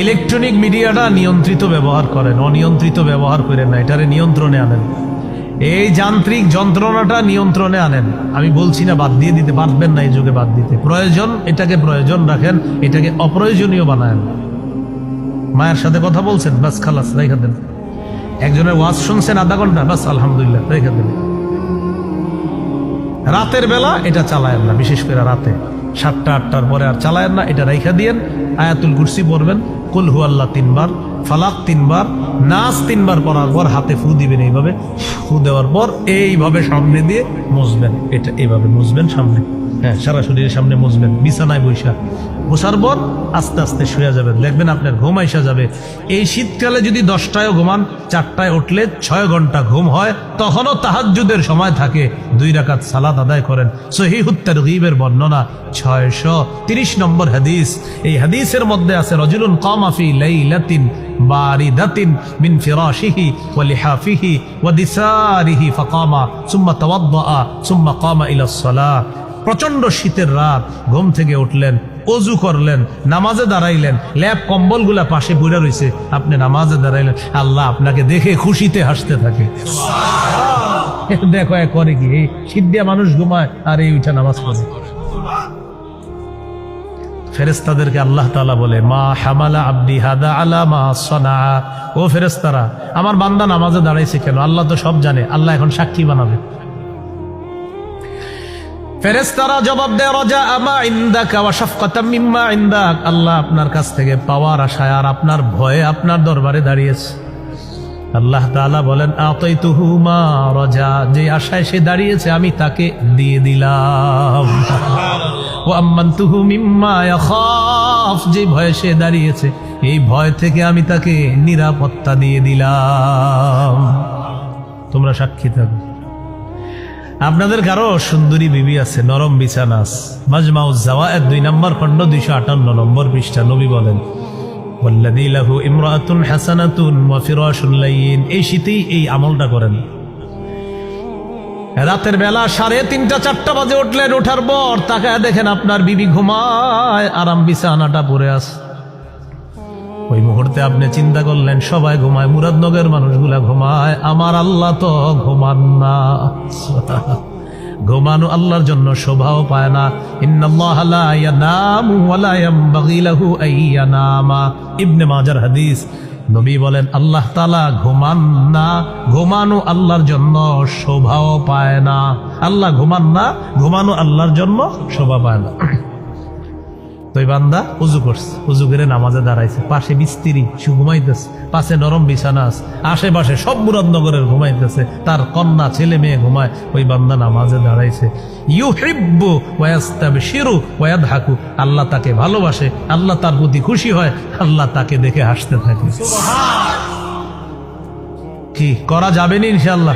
Electronic মিডিয়াটা নিয়ন্ত্রিত ব্যবহার করেন, অনিয়ন্ত্রিত ব্যবহার করেন না, এটারে নিয়ন্ত্রণে আনেন। এই যান্ত্রিক যন্ত্রণাটা নিয়ন্ত্রণে আনেন। আমি বলছি না বাদ দিয়ে দিতে, পারবেন না এই যুগে বাদ দিতে। প্রয়োজন, এটাকে প্রয়োজন রাখেন, এটাকে অপ্রয়োজনীয় বানায়েন। মায়ের সাথে কথা বলছেন, বাস খালাস, রেখে দেন। একজনের ওয়াজ শুনছেন আধা ঘন্টা, বাস আলহামদুলিল্লাহ, রেখে দেন। রাতের বেলা এটা চালায়েন না, বিশেষ করে রাতে 7টা 8টার পরে আর চালায়েন না, এটা রেখে দিয়েন। আয়াতুল কুরসি পড়বেন, কুল হু আল্লাহ 3 বার, ফালাক 3 বার, নাস 3 বার পড়ার পর হাতে ফু দিবেন। এইভাবে ফু দেওয়ার পর এইভাবে সামনে দিয়ে মুছবেন, এটা এইভাবে মুছবেন সামনে, হ্যাঁ সারা শরীরের সামনে মুছবেন। বিছানায় বসার পর আস্তে আস্তে শুয়ে যাবেন, দেখবেন আপনার ঘুম আইসা যাবে। এই শীতকালে যদি 10টায় ঘুমান, 4টায় উঠলে 6 ঘন্টা ঘুম হয়, তখনও তাহাজ্জুদের সময় থাকে। 2 রাকাত সালাত আদায় করেন। সহিহুত তারগীবের বর্ণনা 630 নম্বর হাদিস। এই হাদিসের মধ্যে আছে, রাজুলুন কামা ফি লাইলাতিন বারিদাতিন মিন ফিরাশিহি ওয়া লিহাফিহি ওয়া দিসারিহি ফাকামা সুম্মা তাওয়াদ্দা সুম্মা কামা ইলা সালাহ। প্রচন্ড শীতের রাত, ঘুম থেকে উঠলেন, অজু করলেন, নামাজে দাঁড়াইলেন, ল্যাপ কম্বলগুলা পাশে পড়ে রয়েছে, আপনি নামাজে দাঁড়াইলেন, আল্লাহ আপনাকে দেখে খুশিতে হাসতে থাকে। দেখো করে কি, এই শীত দিয়া মানুষ ঘুমায় আর এই উঠা নামাজ পড়ে। ফেরেশতাদেরকে আল্লাহ তাআলা বলে, মা হামালা আবদি হাদা আলা মা সানা। ও ফেরেশতারা, আমার বান্দা নামাজে দাঁড়াইছে কেন? আল্লাহ তো সব জানে, আল্লাহ এখন সাক্ষী বানাবে। ফেরেশতারা জবাব দেয়, রাজা আমা ইনদাকা ওয়া শাফকাতাম মিম্মা ইনদাক। আল্লাহ আপনার কাছ থেকে পাওয়ার আশায় আর আপনার ভয়ে আপনার দরবারে দাঁড়িয়েছে। আল্লাহ তাআলা বলেন, আতাইতুহু মা রাজা, যে আশায় সে দাঁড়িয়েছে আমি তাকে দিয়ে দিলাম। ওয়া আম্মানতুহু মিম্মা ইয়াখাফ, যে ভয়ে সে দাঁড়িয়েছে এই ভয় থেকে আমি তাকে নিরাপত্তা দিয়ে দিলাম। তোমরা সাক্ষী থাকো। আপনাদের কারো সুন্দরী বিবি আছে, নরম বিছানা আছে। মাজমাউজ জাওয়ায়েদ 2 নম্বর খণ্ড 258 নম্বর পৃষ্ঠা। নবী বলেন, ওয়াল্লাযী লাহু ইমরাআতুন হাসানাতুন ওয়া ফিরাশুন লাইয়িন। এই শীতেই এই আমলটা করেন। রাতের বেলা 3:30 4টা বাজে উঠলেন, ওঠার পর তাকায় দেখেন আপনার বিবি ঘুমায়, আরাম বিছানাটা পড়ে আছে। ওই মুহূর্তে আপনি চিন্তা করলেন, সবাই ঘুমায়, মুরাদনগরের মানুষগুলা ঘুমায়, আমার আল্লাহ তো ঘুমান না। ঘুমানো আল্লাহর জন্য শোভাও পায় না। ইন্নাল্লাহা লা ইয়ানামু ওয়া লা ইয়ানবাগি লাহু আইয়ানামা। ইবনে মাজার হাদিস। নবী বলেন, আল্লাহ তাআলা ঘুমান না, ঘুমানো আল্লাহর জন্য শোভাও পায় না। আল্লাহ ঘুমান না, ঘুমানো আল্লাহর জন্য শোভা পায় না। তো বান্দা উজু করছে, উজু করে নামাজে দাঁড়াইছে, পাশে বিস্তিরি ঘুমাইতেছে, পাশে নরম বিছানা আছে, আশেপাশে সব মুরাদনগরের ঘুমাইতেছে, তার কন্যা ছেলে মেয়ে ঘুমায়, ওই বান্দা নামাজে দাঁড়াইছে। ইউহিব্বু ওয়া ইয়াস্তাবশিরু ওয়া ইয়াদহাকু। আল্লাহ তাকে ভালোবাসে, আল্লাহ তার প্রতি খুশি হয়, আল্লাহ তাকে দেখে হাসতে থাকে। কি করা যাবে না ইনশাআল্লাহ?